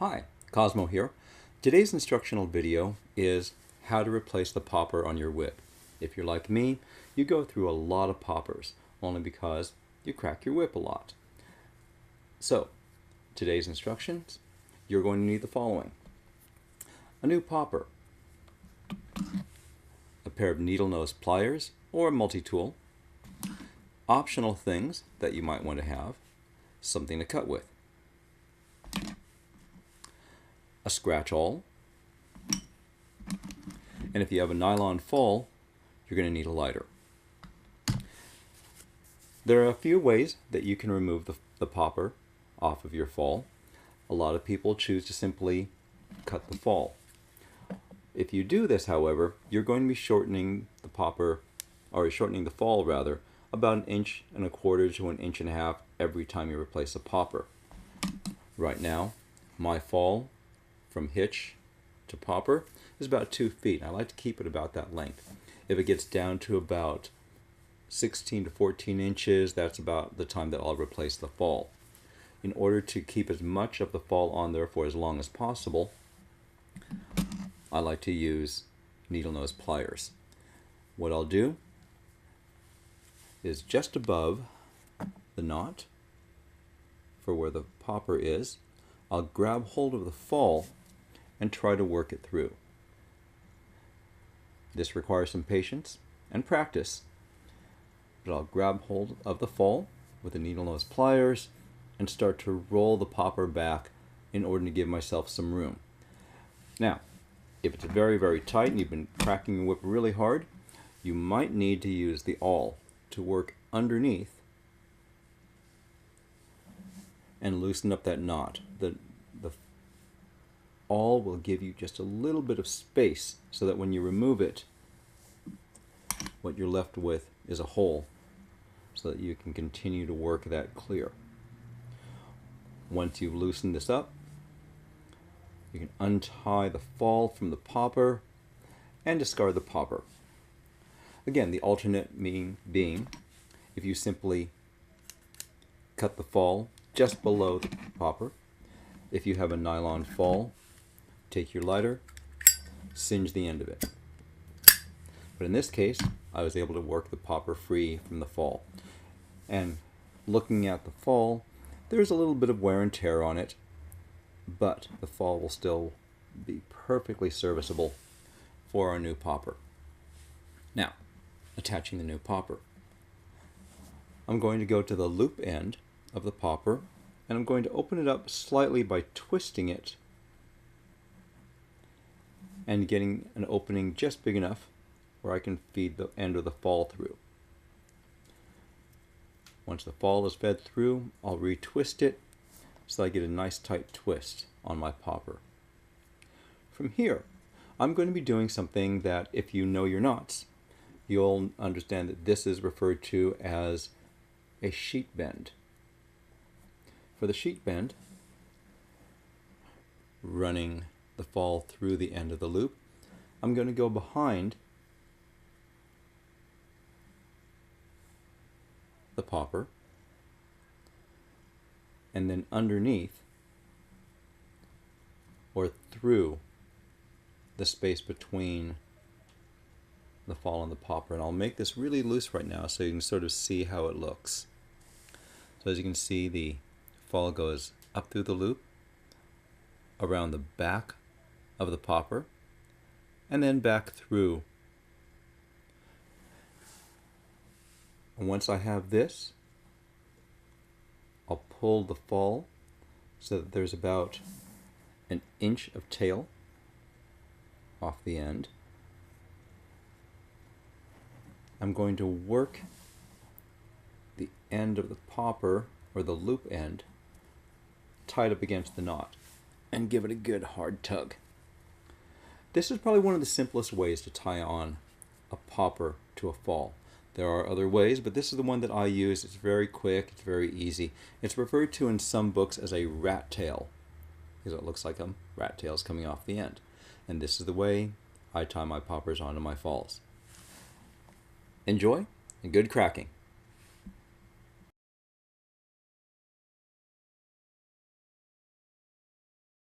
Hi, Cosmo here. Today's instructional video is how to replace the popper on your whip. If you're like me, you go through a lot of poppers, only because you crack your whip a lot. So, today's instructions, you're going to need the following. A new popper, a pair of needle nose pliers or a multi-tool, optional things that you might want to have, something to cut with, a scratch awl, and if you have a nylon fall, you're going to need a lighter. There are a few ways that you can remove the popper off of your fall. A lot of people choose to simply cut the fall. If you do this, however, you're going to be shortening the popper, or shortening the fall rather, about 1.25 inches to 1.5 inches every time you replace a popper. Right now, my fall from hitch to popper is about 2 feet. I like to keep it about that length. If it gets down to about 16 to 14 inches, that's about the time that I'll replace the fall. In order to keep as much of the fall on there for as long as possible, I like to use needle nose pliers. What I'll do is just above the knot for where the popper is, I'll grab hold of the fall and try to work it through. This requires some patience and practice, but I'll grab hold of the fall with the needle nose pliers and start to roll the popper back in order to give myself some room. Now, if it's very, very tight and you've been cracking your whip really hard, you might need to use the awl to work underneath and loosen up that knot. The awl will give you just a little bit of space so that when you remove it, what you're left with is a hole so that you can continue to work that clear. Once you've loosened this up, you can untie the fall from the popper and discard the popper. Again, the alternate being if you simply cut the fall just below the popper. If you have a nylon fall, take your lighter, singe the end of it. But in this case, I was able to work the popper free from the fall. And looking at the fall, there's a little bit of wear and tear on it, but the fall will still be perfectly serviceable for our new popper. Now, attaching the new popper. I'm going to go to the loop end of the popper, and I'm going to open it up slightly by twisting it and getting an opening just big enough where I can feed the end of the fall through. Once the fall is fed through, I'll retwist it so I get a nice tight twist on my popper. From here, I'm going to be doing something that, if you know your knots, you'll understand that this is referred to as a sheet bend. For the sheet bend, running the fall through the end of the loop, I'm going to go behind the popper and then underneath or through the space between the fall and the popper. And I'll make this really loose right now so you can sort of see how it looks. So as you can see, the fall goes up through the loop, around the back of the popper, and then back through. And once I have this, I'll pull the fall so that there's about 1 inch of tail off the end. I'm going to work the end of the popper, or the loop end, tied up against the knot and give it a good hard tug. This is probably one of the simplest ways to tie on a popper to a fall. There are other ways, but this is the one that I use. It's very quick, it's very easy. It's referred to in some books as a rat tail, because it looks like a rat tail's coming off the end. And this is the way I tie my poppers onto my falls. Enjoy, and good cracking.